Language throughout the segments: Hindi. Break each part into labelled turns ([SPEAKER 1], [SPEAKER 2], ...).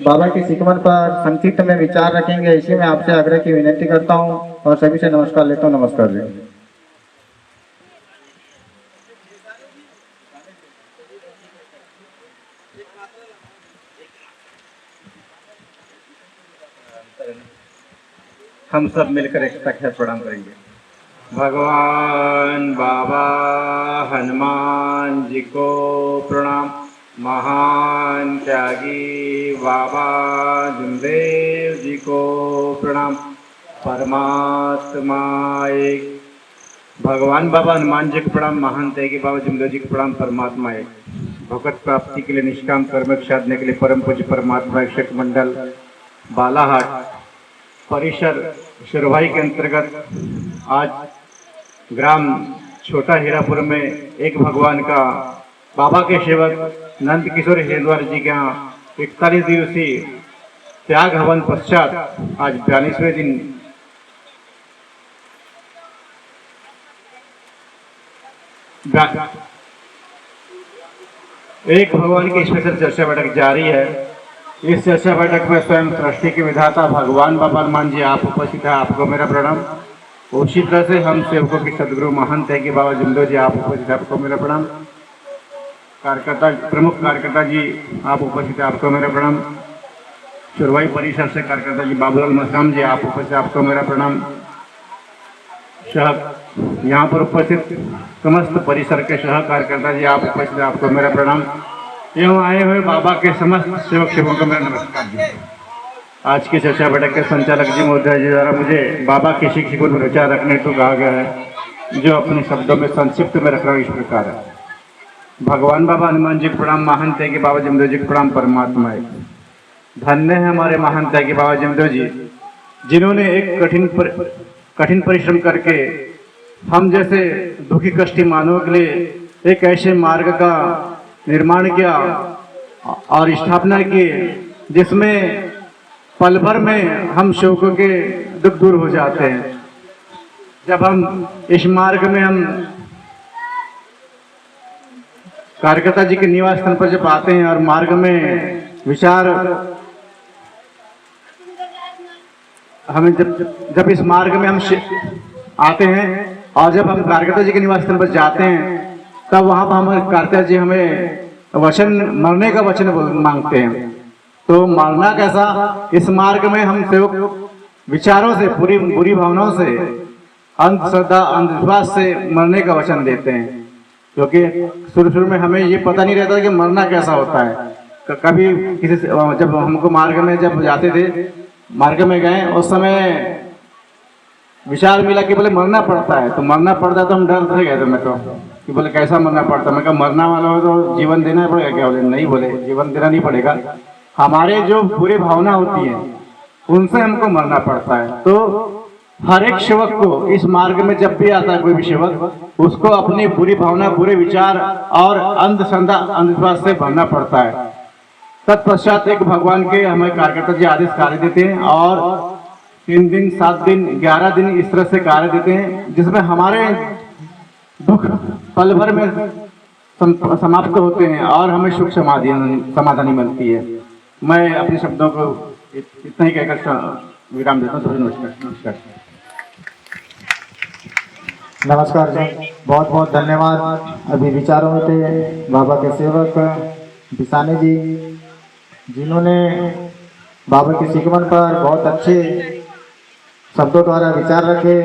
[SPEAKER 1] बाबा की सिकवन पर संक्षिप्त में विचार रखेंगे। इसी में आपसे आग्रह की विनती करता हूँ और सभी से नमस्कार लेता हूँ। नमस्कार जी।
[SPEAKER 2] हम सब मिलकर एक साक्षात प्रणाम करेंगे। भगवान बाबा हनुमान जी को प्रणाम। महान त्यागी बाबा जमदेव जी को प्रणाम। परमात्मा एक। भगवान बाबा हनुमान जी को प्रणाम। महान त्यागी बाबा जमदेव जी को प्रणाम। परमात्मा एक। भगवत प्राप्ति के लिए निष्काम कर्म साधने के लिए परम पूज्य परमात्मा शिक्षक मंडल बालाहाट परिसर शिरभाई के अंतर्गत आज ग्राम छोटा हीरापुर में एक भगवान का बाबा के सेवक नंद किशोर हेदवार जी के यहाँ 41 दिवसीय त्याग हवन पश्चात आज 42वें दिन एक भगवान की स्पेशल चर्चा बैठक जारी है। इस चर्चा बैठक में स्वयं सृष्टि के विधाता भगवान बाबा हनुमान जी आप उपस्थित हैं। आपको मेरा प्रणाम। उसी तरह से हम सेवकों के सदगुरु महंत है कि बाबा जमदेव जी आप उपस्थित हैं। आपको मेरा प्रणाम। कार्यकर्ता प्रमुख कार्यकर्ता जी आप उपस्थित हैं। आपको मेरा प्रणाम। चुरवाई परिसर से कार्यकर्ता जी बाबूलाल मसराम जी आप उपस्थित। आपको मेरा प्रणाम। यहाँ पर उपस्थित समस्त परिसर के सह कार्यकर्ता जी आप उपस्थित। आपको मेरा प्रणाम। एवं आए हुए बाबा के समस्त सेवक सेवकों को मेरा नमस्कार जी। आज की चर्चा बैठक के संचालक जी महोदय जी द्वारा मुझे बाबा के शिक्षकों में विचार रखने को कहा गया है, जो अपने शब्दों में संक्षिप्त में रख रहा हूँ। इस प्रकार है। भगवान बाबा हनुमान जी को प्रणाम। महंत है कि बाबा जमदेव जी को प्रणाम। परमात्मा एक। धन्य है हमारे महंत है कि बाबा जमदेव जी, जिन्होंने एक कठिन परिश्रम करके हम जैसे दुखी कष्टी मानवों के लिए एक ऐसे मार्ग का निर्माण किया और स्थापना की जिसमें पल भर में हम सेवकों के दुख दूर हो जाते हैं। जब हम इस मार्ग में हम कार्यकर्ता जी के निवास स्थान पर जब आते हैं और मार्ग में विचार हमें जब इस मार्ग में हम आते हैं और जब हम कार्यकर्ता जी के निवास स्थान पर जाते हैं, तब वहां पर हमारे कार्यकर्ता जी हमें वचन मरने का वचन मांगते हैं। तो मरना कैसा, इस मार्ग में हम सेवक विचारों से बुरी भावनाओं से अंधश्रद्धा अंधविश्वास से मरने का वचन देते हैं, क्योंकि शुरू में हमें ये पता नहीं रहता कि मरना कैसा होता है। कभी किसी जब हमको मार्ग में जब जाते थे, मार्ग में गए, उस समय विचार मिला कि बोले मरना पड़ता है। तो मरना पड़ता है तो हम डर से गए थे। मैं तो कि बोले कैसा मरना पड़ता है। मैं कहा मरना वाला हो तो जीवन देना पड़ेगा क्या? बोले नहीं, बोले जीवन देना नहीं पड़ेगा, हमारे जो बुरी भावना होती है उनसे हमको मरना पड़ता है। तो हर एक सेवक को इस मार्ग में जब भी आता है कोई भी सेवक, उसको अपनी बुरी भावना, बुरे विचार और अंधश्रद्धा अंधविश्वास से भरना पड़ता है। तत्पश्चात एक भगवान के हमें कार्यकर्ता जी आदेश कार्य देते हैं और 3 दिन 7 दिन 11 दिन इस तरह से कार्य देते हैं, जिसमें हमारे दुख पल भर में समाप्त होते हैं और हमें सुख समाधानी मिलती है। मैं अपने शब्दों को इतना ही कहकर विराम देता हूँ। नमस्कार।
[SPEAKER 1] नमस्कार जी, बहुत बहुत धन्यवाद। अभी विचारों में थे बाबा के सेवक बिसाने जी, जिन्होंने बाबा के सिकवन पर बहुत अच्छे शब्दों द्वारा विचार रखे।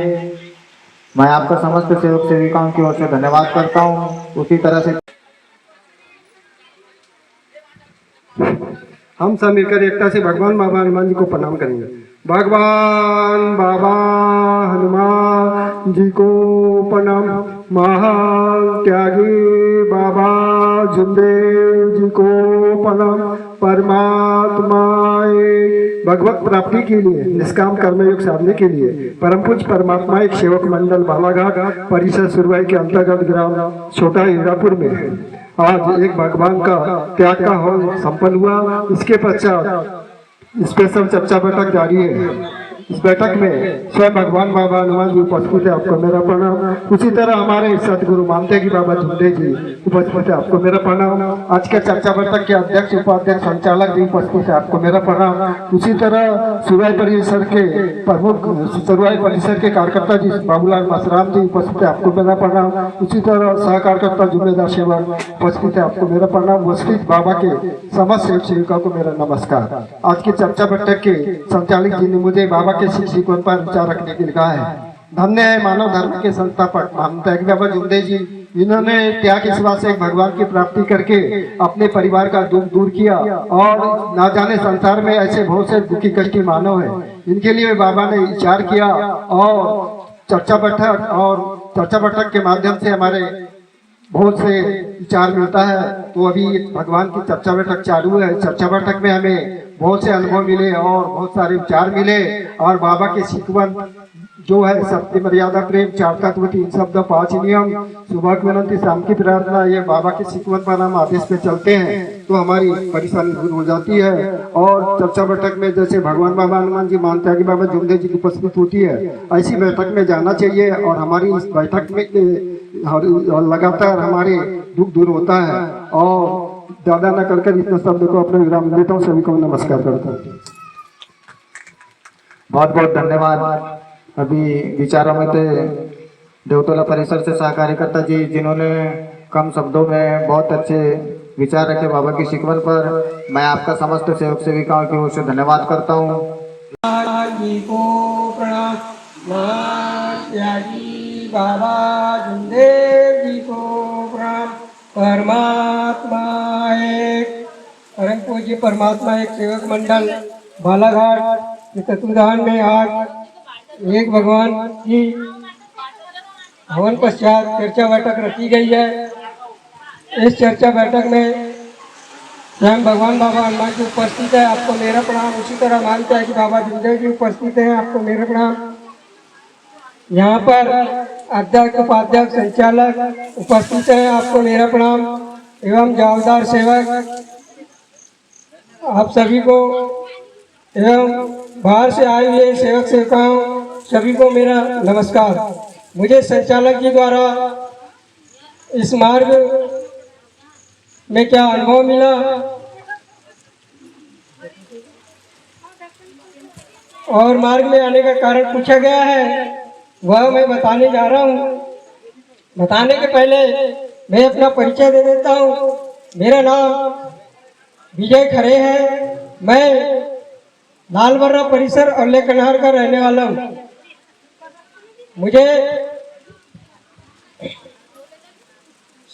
[SPEAKER 1] मैं आपका समस्त सेवक सेविकाओं की ओर से धन्यवाद करता हूँ। उसी तरह से
[SPEAKER 3] हम सब मिलकर एकता से भगवान बाबा हनुमान जी को प्रणाम करेंगे। भगवान बाबा हनुमान जी को प्रणाम। महान त्यागी बाबा जमदेव जी को प्रणाम। परमात्मा एक। भगवत प्राप्ति के लिए निष्काम कर्मयोग साधने के लिए परम पूज्य परमात्मा एक सेवक मंडल बालाघाट परिसर सुरवाई के अंतर्गत ग्राम छोटा हीरापुर में आज एक भगवान का त्याग का हवन संपन्न हुआ। इसके पश्चात स्पेशल चर्चा बैठक जारी है। इस बैठक में स्वयं भगवान बाबा हनुमान जी उपस्थित है, आपको मेरा प्रणाम। उसी तरह हमारे सदगुरु मानते की बाबा झुंडे जी उपस्थित है, आपको मेरा प्रणाम। आज के चर्चा बैठक के अध्यक्ष उपाध्यक्ष संचालक जी उपस्थित है, आपको मेरा प्रणाम। उसी तरह सुराई परिसर के प्रमुख सुराई परिसर के कार्यकर्ता जी बाबूलाल मसराम जी उपस्थित है, आपको मेरा प्रणाम। उसी तरह सह कार्यकर्ता जुम्मेदार सेवक उपस्थित है, आपको मेरा प्रणाम। उपस्थित बाबा के समस्त सेवक सेविका को मेरा नमस्कार। आज की चर्चा बैठक के संचालक जी ने मुझे बाबा के शिक्षकों पर विचार रखने के लिए कहा है। धन्य है मानव धर्म के संस्थापक महान बाबा झुंडे जी, जिन्होंने त्याग के सिवा से भगवान की प्राप्ति करके अपने परिवार का दुख दूर किया और ना जाने संसार में ऐसे बहुत से दुखी कष्टी मानव है, इनके लिए बाबा ने विचार किया और चर्चा बैठक के माध्यम से हमारे बहुत से विचार मिलता है। तो अभी भगवान की चर्चा बैठक चालू है। चर्चा बैठक में हमें बहुत से अनुभव मिले और बहुत सारे विचार मिले और बाबा के शिकवन जो है सत्य मर्यादा प्रेम चार तत्व तीन शब्द पांच नियम सुबह की विनती शाम की प्रार्थना, ये बाबा के शिकवन पर हम आदेश पे चलते हैं तो हमारी परेशानी दूर हो जाती है। और चर्चा बैठक में जैसे भगवान बाबा हनुमान जी मानते हैं कि बाबा झुंडे जी की उपस्थित होती है, ऐसी बैठक में जाना चाहिए और हमारी इस बैठक में लगातार हमारे दुख दूर होता है। और ज्यादा न कर इतने शब्द को अपने विराम देता हूँ। सभी को नमस्कार करता हूँ।
[SPEAKER 1] बहुत बहुत धन्यवाद। अभी विचारों में थे देवतोला परिसर से सह कार्यकर्ता जी, जिन्होंने कम शब्दों में बहुत अच्छे विचार रखे बाबा की शिकवन पर। मैं आपका समस्त सेवक सेविकाओं की ओर से धन्यवाद करता हूँ।
[SPEAKER 4] जी को प्रणाम। त्यागी बाबा झुंडेर जी को प्रणाम। परमात्मा एक परम पूज्य परमात्मा एक सेवक मंडल बालाघाट के तत्वाधान में आज एक भगवान की हवन पश्चात चर्चा बैठक रखी गई है। इस चर्चा बैठक में स्वयं भगवान बाबा हनुमान जी उपस्थित है, आपको मेरा प्रणाम। उसी तरह मानते हैं कि बाबा झुंडे जी उपस्थित हैं, आपको मेरा प्रणाम। यहाँ पर अध्यक्ष उपाध्यक्ष संचालक उपस्थित हैं, आपको मेरा प्रणाम। एवं जवाबदार सेवक आप सभी को एवं बाहर से आए हुए सेवक सेविकाओं सभी को मेरा नमस्कार। मुझे संचालक जी द्वारा इस मार्ग में क्या अनुभव मिला और मार्ग में आने का कारण पूछा गया है, वह मैं बताने जा रहा हूँ। बताने के पहले मैं अपना परिचय दे देता हूँ। मेरा नाम विजय खरे है। मैं लालबर्रा परिसर और लेकनहार का रहने वाला हूँ। मुझे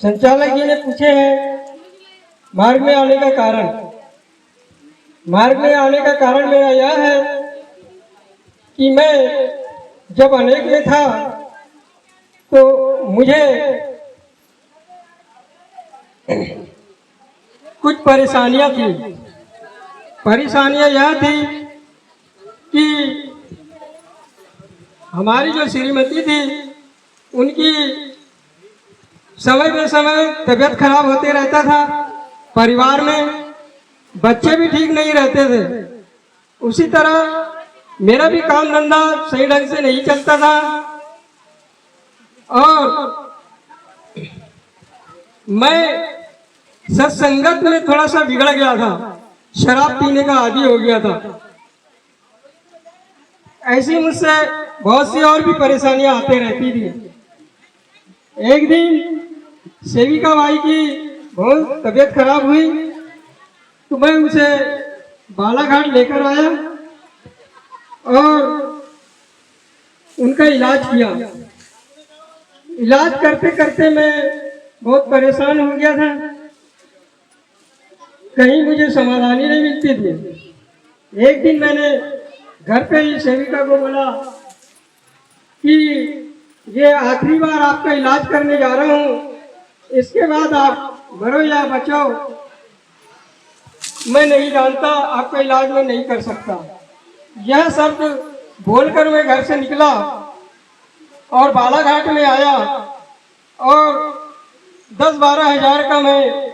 [SPEAKER 4] संचालक जी ने पूछे हैं मार्ग में आने का कारण। मार्ग में आने का कारण मेरा यह है कि मैं जब अनेक में था तो मुझे कुछ परेशानियां थी। परेशानियां यह थी कि हमारी जो श्रीमती थी उनकी समय पे समय तबीयत खराब होते रहता था। परिवार में बच्चे भी ठीक नहीं रहते थे। उसी तरह मेरा भी काम धंधा सही ढंग से नहीं चलता था और मैं सत्संगत में थोड़ा सा बिगड़ गया था, शराब पीने का आदी हो गया था। ऐसी मुझसे बहुत सी और भी परेशानियां आते रहती थी। एक दिन सेविका भाई की बहुत तबीयत खराब हुई तो मैं उसे बालाघाट लेकर आया और उनका इलाज किया। इलाज करते करते मैं बहुत परेशान हो गया था, कहीं मुझे समाधान ही नहीं मिलती थी। एक दिन मैंने घर पे ही सेविका को बोला कि ये आखिरी बार आपका इलाज करने जा रहा हूँ, इसके बाद आप मरो या बचाओ, मैं नहीं जानता, आपका इलाज मैं नहीं कर सकता। यह शब्द बोलकर मैं घर से निकला और बालाघाट में आया और 10-12 हज़ार का मैं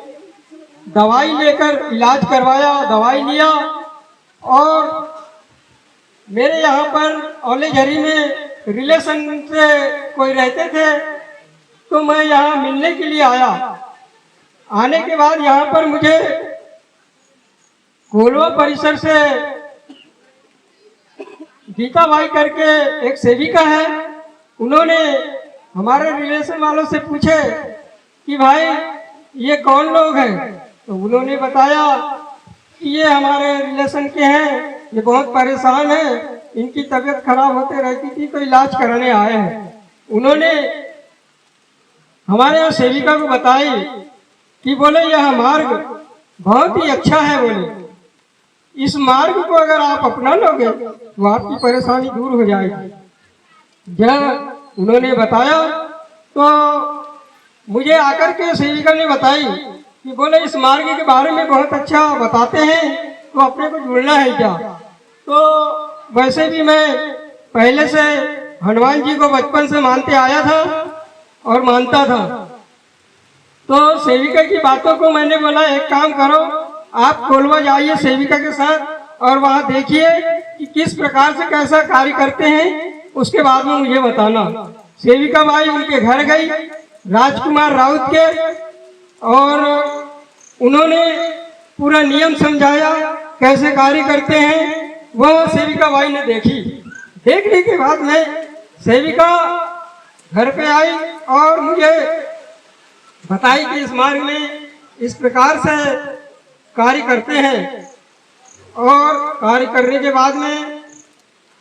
[SPEAKER 4] दवाई लेकर इलाज करवाया। दवाई लिया और मेरे यहाँ पर औलेझरी में रिलेशन से कोई रहते थे, तो मैं यहाँ मिलने के लिए आया। आने के बाद यहाँ पर मुझे कोलवा परिसर से गीता भाई करके एक सेविका है, उन्होंने हमारे रिलेशन वालों से पूछे कि भाई ये कौन लोग हैं, तो उन्होंने बताया कि ये हमारे रिलेशन के हैं, ये बहुत परेशान है, इनकी तबीयत खराब होते रहती थी तो इलाज कराने आए हैं। उन्होंने हमारे यहाँ सेविका को बताई कि बोले यह मार्ग बहुत ही अच्छा है, बोले इस मार्ग को अगर आप अपना लोगे तो आपकी परेशानी दूर हो जाएगी। जब उन्होंने बताया तो मुझे आकर के सेविका ने बताई कि बोले इस मार्ग के बारे में बहुत अच्छा बताते हैं, तो अपने को जुड़ना है क्या। तो वैसे भी मैं पहले से हनुमान जी को बचपन से मानते आया था और मानता था, तो सेविका की बातों को मैंने बोला एक काम करो, आप कोलवा जाइए सेविका के साथ और वहाँ देखिए कि किस प्रकार से कैसा कार्य करते हैं, उसके बाद में मुझे बताना। सेविका भाई उनके घर गई, राजकुमार राउत के, और उन्होंने पूरा नियम समझाया कैसे कार्य करते हैं। वह सेविका भाई ने देखी, देखने के बाद में सेविका घर पे आई और मुझे बताई कि इस मार्ग में इस प्रकार से कार्य करते हैं, और कार्य करने के बाद में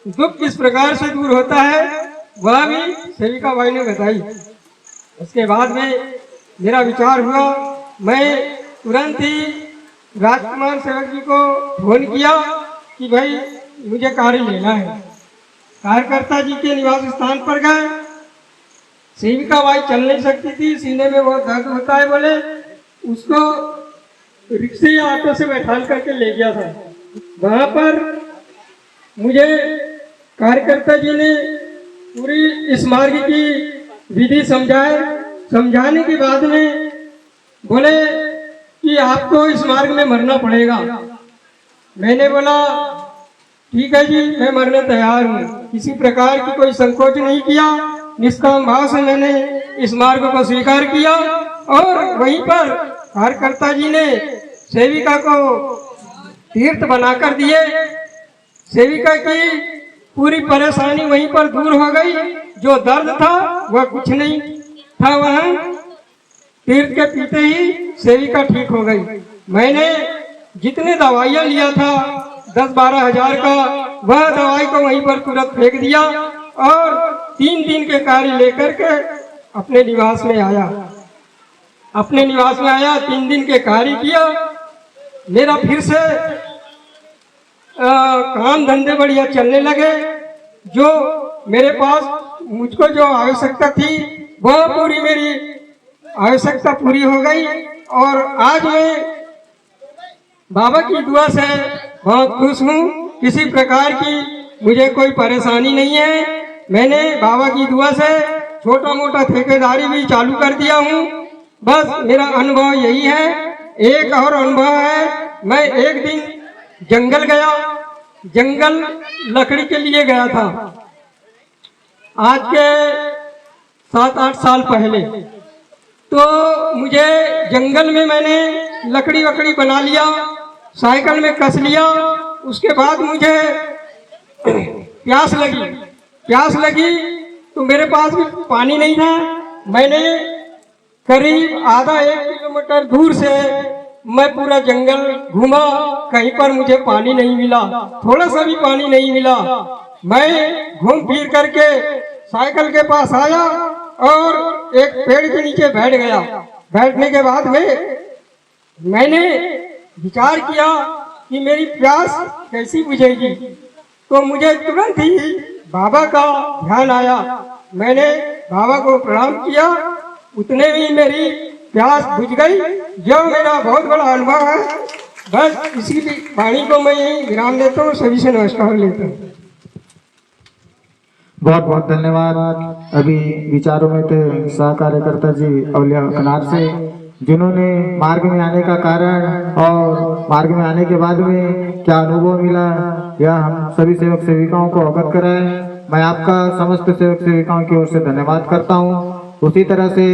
[SPEAKER 4] दुख किस प्रकार से दूर होता है वह भी सेविका भाई ने बताई। उसके बाद में मेरा विचार हुआ, मैं तुरंत ही राजकुमार सेवक जी को फोन किया कि भाई मुझे कार्य लेना है। कार्यकर्ता जी के निवास स्थान पर गए, सेविका भाई चल नहीं सकती थी, सीने में बहुत दर्द होता है, बोले उसको रिक्शे या ऑटो से बैठा करके ले गया था। वहां पर मुझे कार्यकर्ता जी ने पूरी इस मार्ग की विधि समझाने के बाद में बोले कि आपको इस मार्ग में मरना पड़ेगा। मैंने बोला ठीक है जी, मैं मरने तैयार हूँ। किसी प्रकार की कोई संकोच नहीं किया, निष्काम भाव से मैंने इस मार्ग को स्वीकार किया। और वहीं पर कार्यकर्ता जी ने सेविका को तीर्थ बनाकर दिए। सेविका की पूरी परेशानी वहीं पर दूर हो गई, जो दर्द था वह कुछ नहीं था, वहाँ तीर्थ के पीते ही सेविका ठीक हो गई। मैंने जितने दवाइयाँ लिया था 10-12 हजार का, वह दवाई को वहीं पर तुरंत फेंक दिया और 3 दिन के कार्य लेकर के अपने निवास में आया। 3 दिन के कार्य किया। मेरा फिर से काम धंधे बढ़िया चलने लगे। जो मेरे पास मुझको जो आवश्यकता थी वह पूरी मेरी आवश्यकता पूरी हो गई। और आज मैं बाबा की दुआ से बहुत खुश हूँ। किसी प्रकार की मुझे कोई परेशानी नहीं है। मैंने बाबा की दुआ से छोटा मोटा ठेकेदारी भी चालू कर दिया हूँ। बस मेरा अनुभव यही है। एक और अनुभव है, मैं एक दिन जंगल गया, जंगल लकड़ी के लिए गया था, आज के 7-8 साल पहले। तो मुझे जंगल में मैंने लकड़ी वकड़ी बना लिया, साइकिल में कस लिया। उसके बाद मुझे प्यास लगी तो मेरे पास भी पानी नहीं था। मैंने करीब आधा 1 किलोमीटर दूर से मैं पूरा जंगल घूमा, कहीं पर मुझे पानी नहीं मिला, थोड़ा सा भी पानी नहीं मिला। मैं घूम फिर करके साइकिल के पास आया और एक पेड़ के नीचे बैठ गया। बैठने के बाद में मैंने विचार किया कि मेरी प्यास कैसी बुझेगी। तो मुझे तुरंत ही बाबा का ध्यान आया। मैंने बाबा को प्रणाम किया, उतने में मेरी प्यास बुझ गई। जो मेरा बहुत बड़ा अनुभव है। बस इसी वाणी को मैं यही विराम देता हूँ। सभी से नमस्कार लेता हूँ।
[SPEAKER 1] बहुत बहुत धन्यवाद। अभी विचारों में थे सह कार्यकर्ता जी अवलिया कनार से। जिन्होंने मार्ग में आने का कारण और मार्ग में आने के बाद में क्या अनुभव मिला, यह हम सभी सेवक सेविकाओं को अवगत कराएं। मैं आपका समस्त सेवक सेविकाओं की ओर से धन्यवाद करता हूँ। उसी तरह से